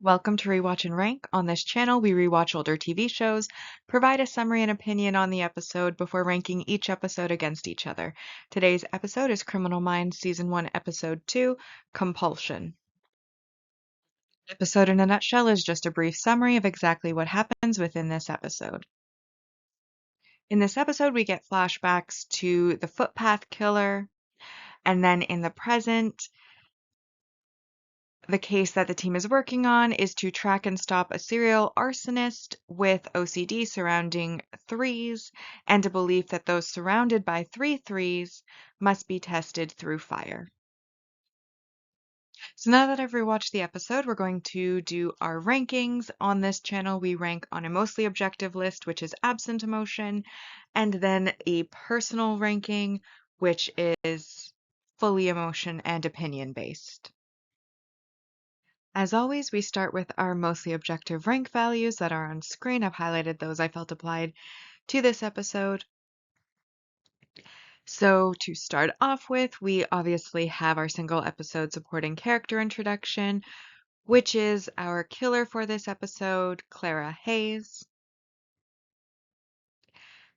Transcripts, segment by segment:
Welcome to Rewatch-and-Rank. On this channel, we rewatch older TV shows, provide a summary and opinion on the episode before ranking each episode against each other. Today's episode is Criminal Minds Season 1, Episode 2, Compulsion. The episode in a nutshell is just a brief summary of exactly what happens within this episode. In this episode, we get flashbacks to the footpath killer, and then in the present, the case that the team is working on is to track and stop a serial arsonist with OCD surrounding threes and a belief that those surrounded by three threes must be tested through fire. So now that I've rewatched the episode, we're going to do our rankings. On this channel, we rank on a mostly objective list, which is absent emotion, and then a personal ranking, which is fully emotion and opinion based. As always, we start with our mostly objective rank values that are on screen. I've highlighted those I felt applied to this episode. So to start off with, we obviously have our single episode supporting character introduction, which is our killer for this episode, Clara Hayes.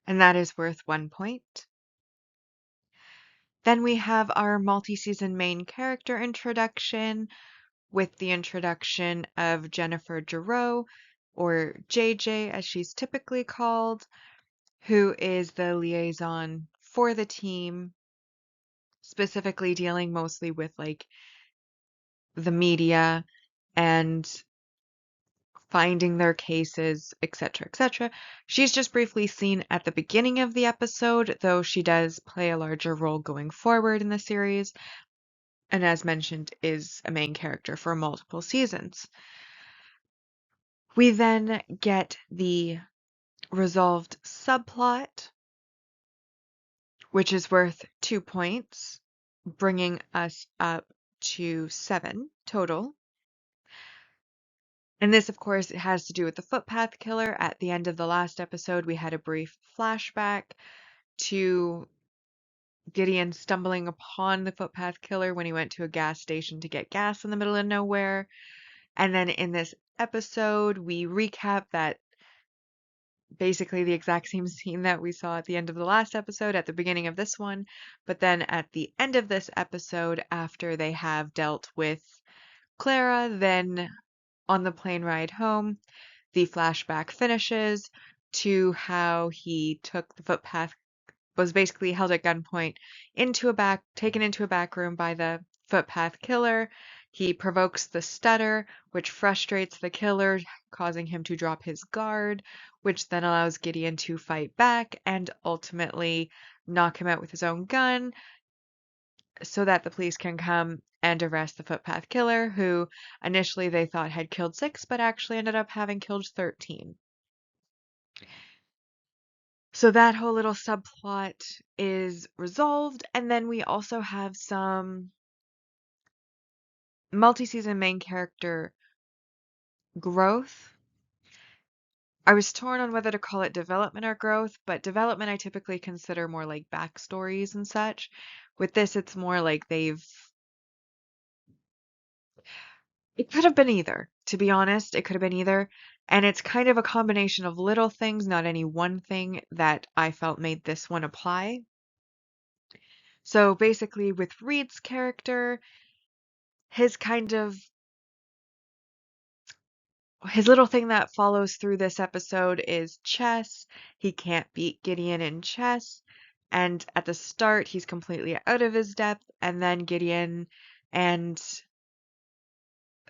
And that is worth 1 point. Then we have our multi-season main character introduction, with the introduction of Jennifer Giroux, or JJ as she's typically called, who is the liaison for the team, specifically dealing mostly with like the media and finding their cases, etc., etc. She's just briefly seen at the beginning of the episode, though she does play a larger role going forward in the series, and as mentioned, is a main character for multiple seasons. We then get the resolved subplot, which is worth 2 points, bringing us up to 7 total. And this, of course, has to do with the footpath killer. At the end of the last episode, we had a brief flashback to Gideon stumbling upon the footpath killer when he went to a gas station to get gas in the middle of nowhere. And then in this episode, we recap that basically the exact same scene that we saw at the end of the last episode at the beginning of this one, but then at the end of this episode, after they have dealt with Clara, then on the plane ride home, the flashback finishes to how he took the footpath, was basically held at gunpoint taken into a back room by the footpath killer. He provokes the stutter, which frustrates the killer, causing him to drop his guard, which then allows Gideon to fight back and ultimately knock him out with his own gun so that the police can come and arrest the footpath killer, who initially they thought had killed 6, but actually ended up having killed 13. So that whole little subplot is resolved, and then we also have some multi-season main character growth. I was torn on whether to call it development or growth, but development I typically consider more like backstories and such. With this, it's more like it could have been either, to be honest, it could have been either. And it's kind of a combination of little things, not any one thing that I felt made this one apply. So basically, with Reed's character, his kind of his little thing that follows through this episode is chess. He can't beat Gideon in chess. And at the start, he's completely out of his depth. And then Gideon and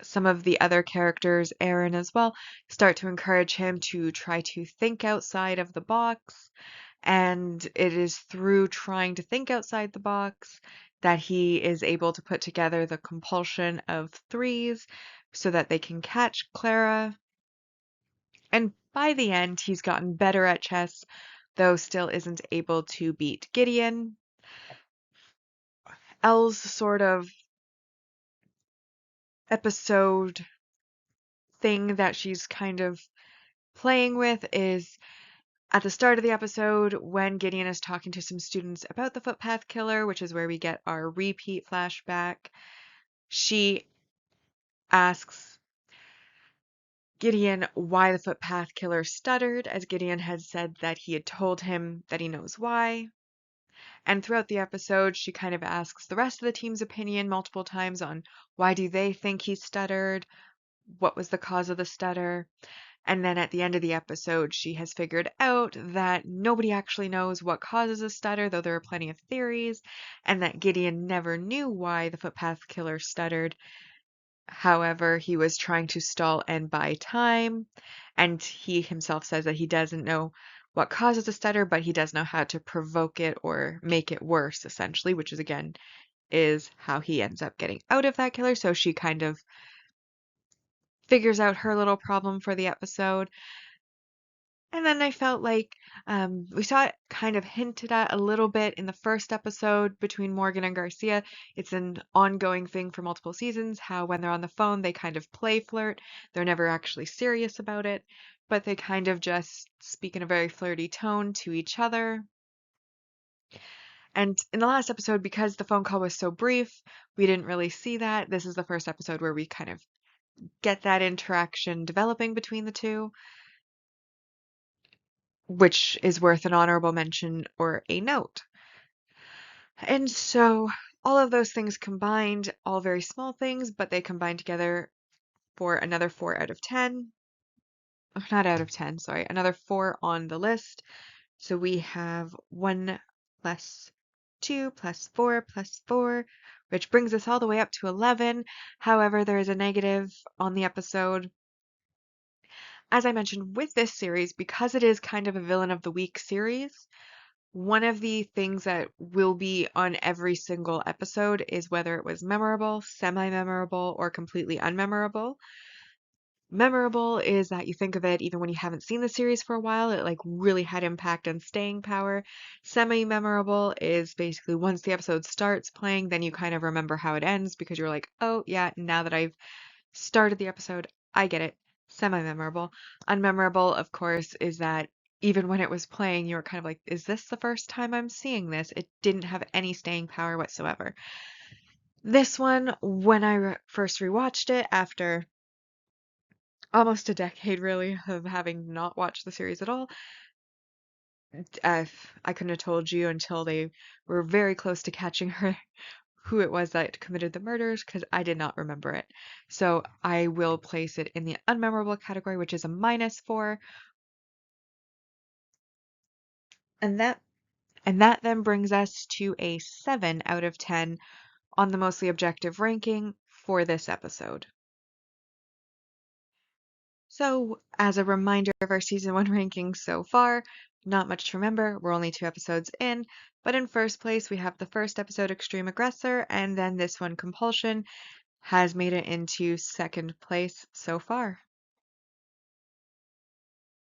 some of the other characters, Aaron as well, start to encourage him to try to think outside of the box. And it is through trying to think outside the box that he is able to put together the compulsion of threes so that they can catch Clara. And by the end, he's gotten better at chess, though still isn't able to beat Gideon. Elle's sort of episode thing that she's kind of playing with is at the start of the episode when Gideon is talking to some students about the footpath killer, which is where we get our repeat flashback. She asks Gideon why the footpath killer stuttered, as Gideon had said that he had told him that he knows why. And throughout the episode, she kind of asks the rest of the team's opinion multiple times on why do they think he stuttered, what was the cause of the stutter. And then at the end of the episode, she has figured out that nobody actually knows what causes a stutter, though there are plenty of theories, and that Gideon never knew why the footpath killer stuttered. However, he was trying to stall and buy time, and he himself says that he doesn't know what causes a stutter, but he does know how to provoke it or make it worse, essentially, which is, again, is how he ends up getting out of that killer. So she kind of figures out her little problem for the episode. And then I felt like we saw it kind of hinted at a little bit in the first episode between Morgan and Garcia. It's an ongoing thing for multiple seasons, how when they're on the phone, they kind of play flirt. They're never actually serious about it, but they kind of just speak in a very flirty tone to each other. And in the last episode, because the phone call was so brief, we didn't really see that. This is the first episode where we kind of get that interaction developing between the two, which is worth an honorable mention or a note. And so all of those things combined, all very small things, but they combine together for another 4 out of 10. Oh, not out of 10, sorry, another 4 on the list. So we have 1 plus 2 plus 4 plus 4, which brings us all the way up to 11. However, there is a negative on the episode. As I mentioned with this series, because it is kind of a villain of the week series, one of the things that will be on every single episode is whether it was memorable, semi-memorable, or completely unmemorable. Memorable is that you think of it even when you haven't seen the series for a while, it like really had impact and staying power. Semi-memorable is basically once the episode starts playing, then you kind of remember how it ends because you're like, oh yeah, now that I've started the episode, I get it. Semi-memorable. Unmemorable, of course, is that even when it was playing, you were kind of like, is this the first time I'm seeing this? It didn't have any staying power whatsoever. This one, when I first rewatched it after almost a decade, really, of having not watched the series at all, I couldn't have told you until they were very close to catching her who it was that committed the murders because I did not remember it. So I will place it in the unmemorable category, which is a -4. And that then brings us to a 7 out of 10 on the mostly objective ranking for this episode. So, as a reminder of our season 1 rankings so far, not much to remember, we're only 2 episodes in, but in first place we have the first episode Extreme Aggressor, and then this one Compulsion has made it into second place so far.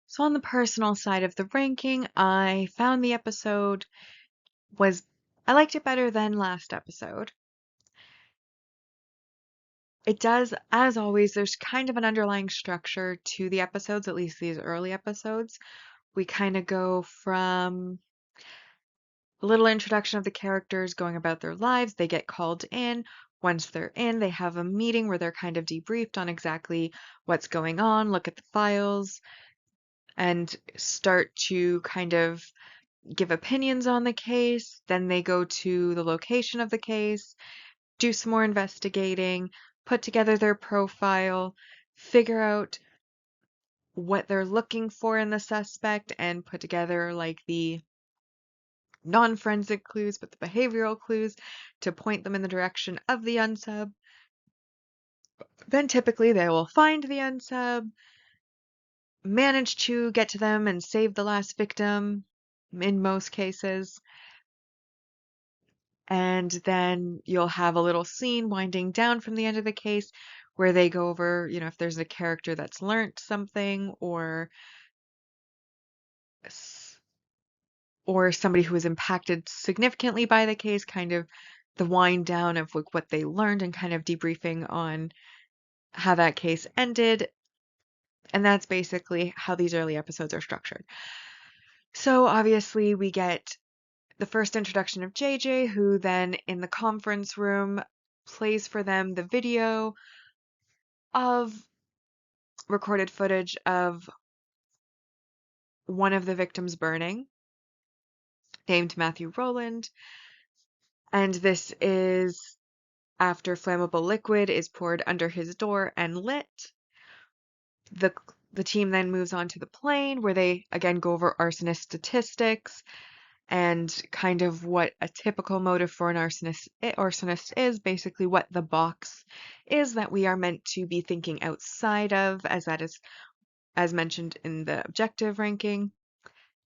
So on the personal side of the ranking, I found the episode I liked it better than last episode. It does, as always, there's kind of an underlying structure to the episodes, at least these early episodes. We kind of go from a little introduction of the characters going about their lives. They get called in. Once they're in, they have a meeting where they're kind of debriefed on exactly what's going on, look at the files, and start to kind of give opinions on the case. Then they go to the location of the case, do some more investigating, put together their profile, figure out what they're looking for in the suspect, and put together like the non-forensic clues, but the behavioral clues to point them in the direction of the unsub. Then typically they will find the unsub, manage to get to them and save the last victim in most cases. And then you'll have a little scene winding down from the end of the case where they go over, if there's a character that's learnt something or somebody who was impacted significantly by the case, kind of the wind down of like what they learned and kind of debriefing on how that case ended. And that's basically how these early episodes are structured. So obviously we get the first introduction of JJ, who then in the conference room plays for them the video of recorded footage of one of the victims burning, named Matthew Rowland, and this is after flammable liquid is poured under his door and lit. The the team then moves on to the plane where they again go over arsonist statistics and kind of what a typical motive for an arsonist is, basically what the box is that we are meant to be thinking outside of, as that is, as mentioned in the objective ranking.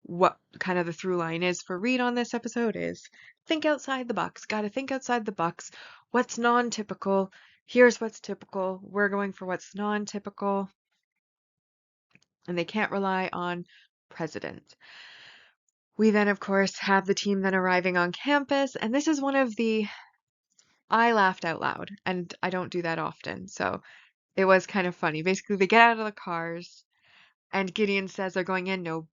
What kind of the through line is for Reed on this episode is think outside the box. Gotta think outside the box. What's non-typical? Here's what's typical. We're going for what's non-typical. And they can't rely on president. We then, of course, have the team then arriving on campus, and this is one of the I laughed out loud, and I don't do that often, so it was kind of funny. Basically, they get out of the cars, and Gideon says they're going in, no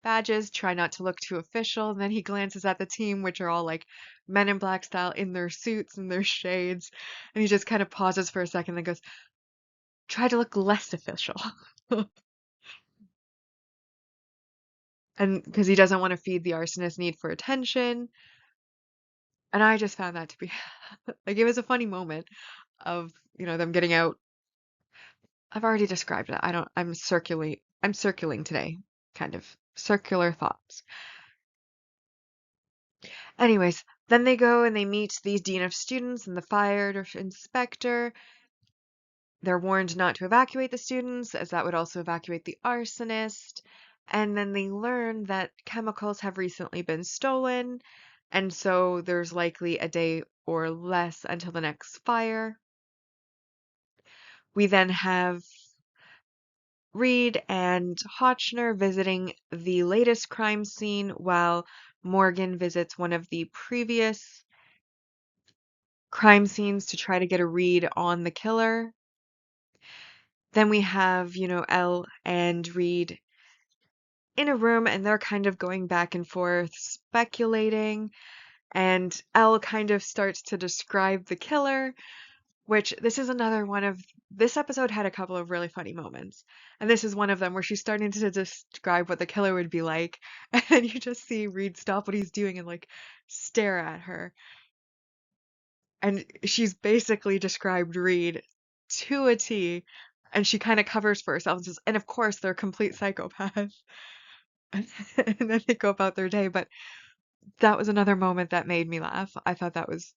badges, try not to look too official. And then he glances at the team, which are all like Men in Black style in their suits and their shades, and he just kind of pauses for a second and goes, try to look less official. And because he doesn't want to feed the arsonist need for attention. And I just found that to be like it was a funny moment of, them getting out. I've already described it. I'm circling today, kind of circular thoughts. Anyways, then they go and they meet the dean of students and the fire inspector. They're warned not to evacuate the students, as that would also evacuate the arsonist. And then they learn that chemicals have recently been stolen, and so there's likely a day or less until the next fire. We then have Reed and Hotchner visiting the latest crime scene while Morgan visits one of the previous crime scenes to try to get a read on the killer. Then we have, Elle and Reed in a room and they're kind of going back and forth, speculating. And Elle kind of starts to describe the killer, which this is another one of this episode had a couple of really funny moments. And this is one of them where she's starting to describe what the killer would be like. And then you just see Reed stop what he's doing and like stare at her. And she's basically described Reed to a T. And she kind of covers for herself and says, and of course they're complete psychopaths. And then they go about their day. But that was another moment that made me laugh. I thought that was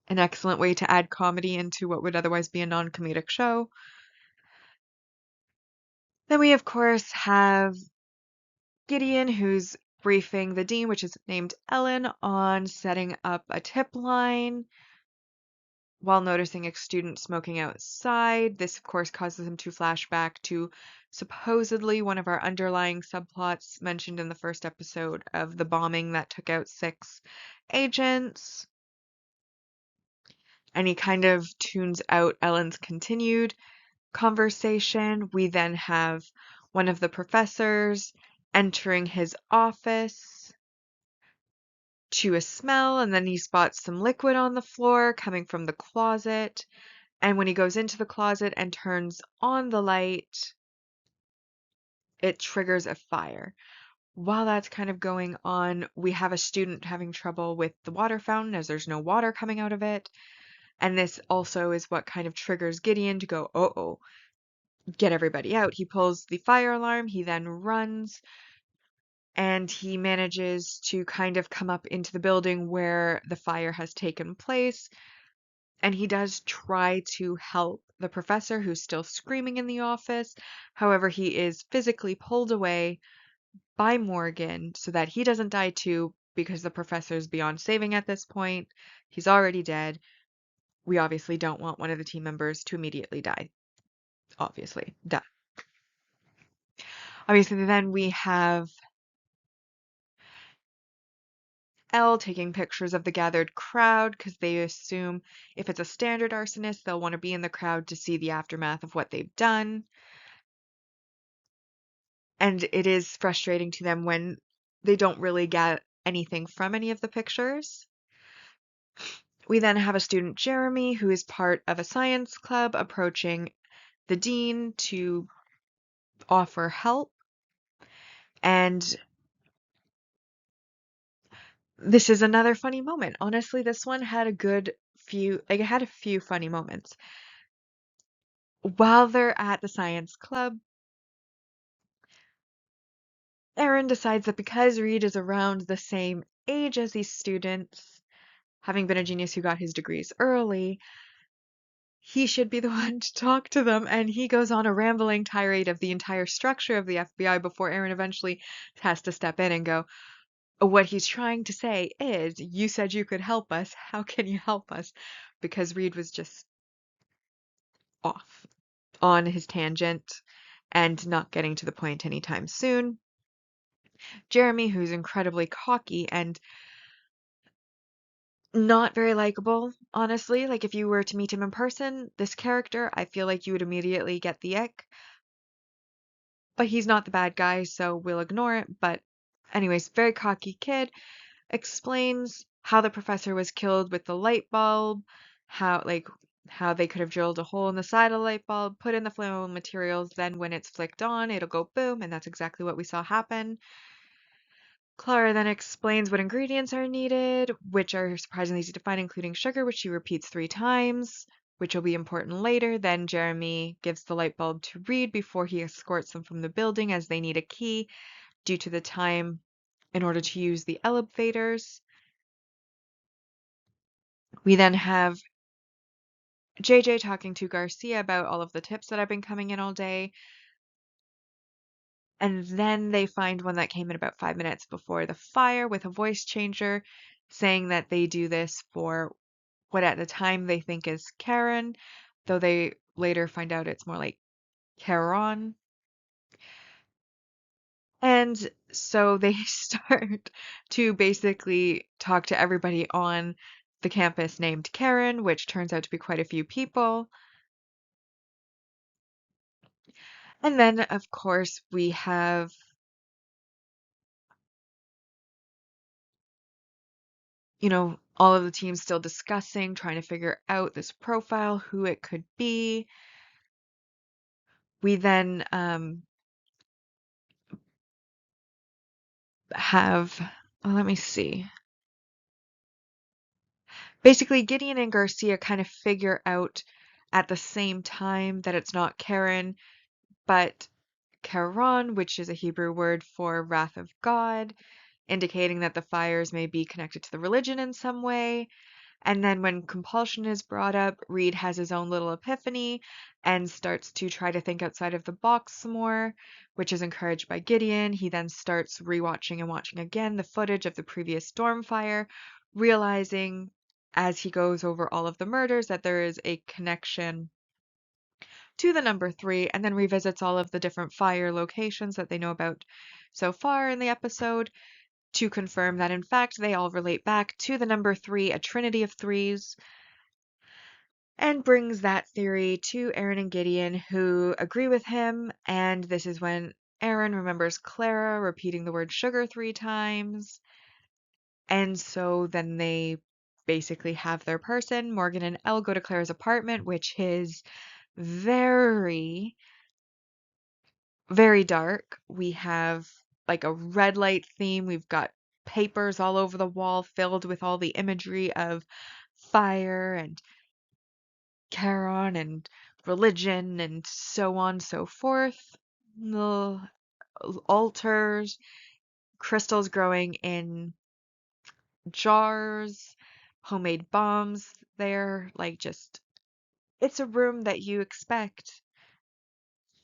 an excellent way to add comedy into what would otherwise be a non-comedic show. Then we, of course, have Gideon, who's briefing the dean, which is named Ellen, on setting up a tip line while noticing a student smoking outside. This, of course, causes him to flash back to supposedly one of our underlying subplots mentioned in the first episode of the bombing that took out 6 agents. And he kind of tunes out Ellen's continued conversation. We then have one of the professors entering his office to a smell, and then he spots some liquid on the floor coming from the closet. And when he goes into the closet and turns on the light, it triggers a fire. While that's kind of going on, we have a student having trouble with the water fountain as there's no water coming out of it. And this also is what kind of triggers Gideon to go, uh-oh, get everybody out. He pulls the fire alarm, he then runs, and he manages to kind of come up into the building where the fire has taken place. And he does try to help the professor who's still screaming in the office. However, he is physically pulled away by Morgan so that he doesn't die too, because the professor's beyond saving at this point. He's already dead. We obviously don't want one of the team members to immediately die. Obviously, duh. Obviously, then we have Elle taking pictures of the gathered crowd because they assume if it's a standard arsonist, they'll want to be in the crowd to see the aftermath of what they've done. And it is frustrating to them when they don't really get anything from any of the pictures. We then have a student, Jeremy, who is part of a science club, approaching the dean to offer help. And this is another funny moment. Honestly, this one had it had a few funny moments. While they're at the science club, Aaron decides that because Reed is around the same age as these students, having been a genius who got his degrees early, he should be the one to talk to them. And he goes on a rambling tirade of the entire structure of the FBI before Aaron eventually has to step in and go, what he's trying to say is, you said you could help us. How can you help us? Because Reed was just off on his tangent and not getting to the point anytime soon. Jeremy, who's incredibly cocky and not very likable, honestly. Like, if you were to meet him in person, this character, I feel like you would immediately get the ick. But he's not the bad guy, so we'll ignore it. But anyways, very cocky kid explains how the professor was killed with the light bulb, how they could have drilled a hole in the side of the light bulb, put in the flammable materials, then when it's flicked on, it'll go boom, and that's exactly what we saw happen. Clara then explains what ingredients are needed, which are surprisingly easy to find, including sugar, which she repeats 3 times, which will be important later. Then Jeremy gives the light bulb to Reed before he escorts them from the building as they need a key due to the time in order to use the elevators. We then have JJ talking to Garcia about all of the tips that have been coming in all day. And then they find one that came in about 5 minutes before the fire with a voice changer saying that they do this for what at the time they think is Karen, though they later find out it's more like Karen. And so they start to basically talk to everybody on the campus named Karen, which turns out to be quite a few people. And then, of course, we have, all of the teams still discussing, trying to figure out this profile, who it could be. We then have, let me see. Basically, Gideon and Garcia kind of figure out at the same time that it's not Karen, but Charon, which is a Hebrew word for wrath of God, indicating that the fires may be connected to the religion in some way. And then when compulsion is brought up, Reed has his own little epiphany and starts to try to think outside of the box some more, which is encouraged by Gideon. He then starts rewatching and watching again the footage of the previous storm fire, realizing as he goes over all of the murders that there is a connection to the number 3, and then revisits all of the different fire locations that they know about so far in the episode to confirm that in fact they all relate back to the number 3, a trinity of threes, and brings that theory to Aaron and Gideon, who agree with him. And this is when Aaron remembers Clara repeating the word sugar 3 times. And so then they basically have their person. Morgan and Elle go to Clara's apartment, which is very, very dark. We have like a red light theme. We've got papers all over the wall filled with all the imagery of fire and Charon and religion and so on and so forth. The altars, crystals growing in jars, homemade bombs there, like just it's a room that you expect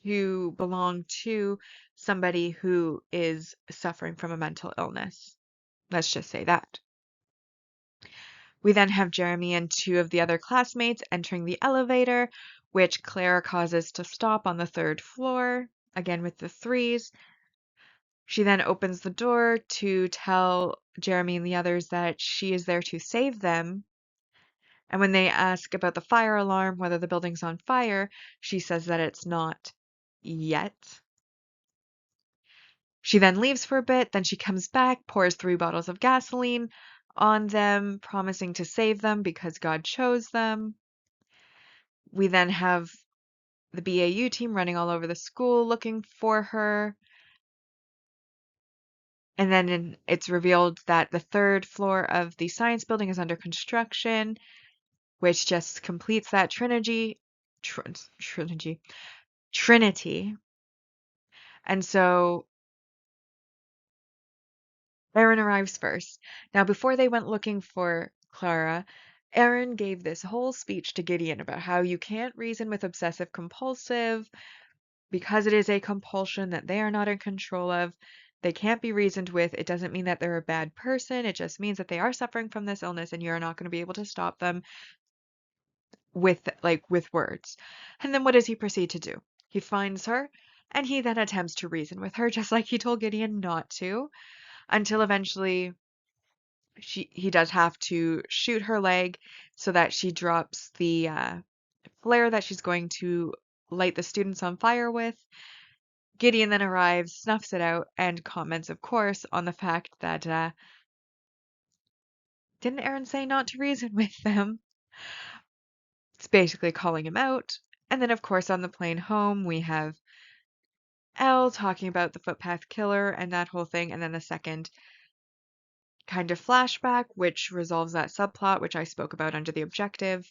to belong to somebody who is suffering from a mental illness. Let's just say that. We then have Jeremy and 2 of the other classmates entering the elevator, which Clara causes to stop on the 3rd floor, again with the 3s. She then opens the door to tell Jeremy and the others that she is there to save them. And when they ask about the fire alarm, whether the building's on fire, she says that it's not yet. She then leaves for a bit, then she comes back, pours 3 bottles of gasoline on them, promising to save them because God chose them. We then have the BAU team running all over the school looking for her. And then it's revealed that the third floor of the science building is under construction, which just completes that trinity. And so Aaron arrives first. Now, before they went looking for Clara, Aaron gave this whole speech to Gideon about how you can't reason with obsessive compulsive because it is a compulsion that they are not in control of. They can't be reasoned with. It doesn't mean that they're a bad person. It just means that they are suffering from this illness and you're not going to be able to stop them with words. And then what does he proceed to do? He finds her and he then attempts to reason with her just like he told Gideon not to, until eventually he does have to shoot her leg so that she drops the flare that she's going to light the students on fire with. Gideon then arrives, snuffs it out, and comments, of course, on the fact that didn't Aaron say not to reason with them? It's basically calling him out. And then, of course, on the plane home, we have Elle talking about the footpath killer and that whole thing, and then a second kind of flashback, which resolves that subplot, which I spoke about under the objective.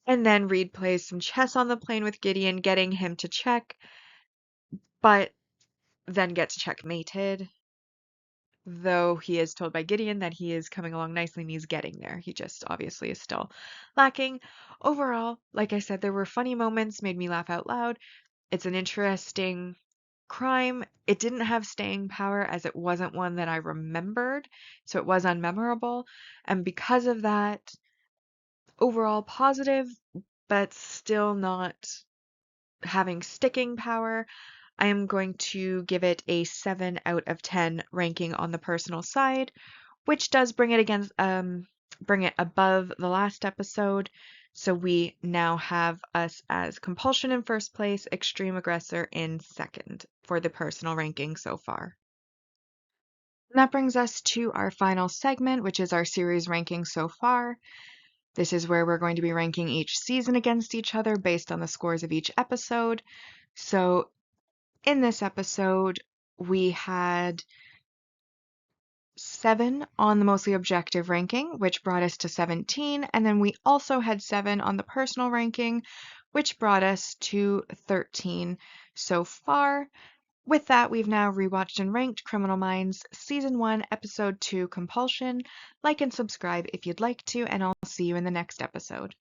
And then Reed plays some chess on the plane with Gideon, getting him to check, but then gets checkmated. Though he is told by Gideon that he is coming along nicely and he's getting there. He just obviously is still lacking. Overall, like I said, there were funny moments, made me laugh out loud. It's an interesting crime. It didn't have staying power as it wasn't one that I remembered, so it was unmemorable. And because of that, overall positive, but still not having sticking power. I am going to give it a 7 out of 10 ranking on the personal side, which does bring it above the last episode. So we now have us as compulsion in first place, extreme aggressor in second for the personal ranking so far. And that brings us to our final segment, which is our series ranking so far. This is where we're going to be ranking each season against each other based on the scores of each episode. So in this episode, we had 7 on the mostly objective ranking, which brought us to 17, and then we also had 7 on the personal ranking, which brought us to 13 so far. With that, we've now rewatched and ranked Criminal Minds Season 1, Episode 2, Compulsion. Like and subscribe if you'd like to, and I'll see you in the next episode.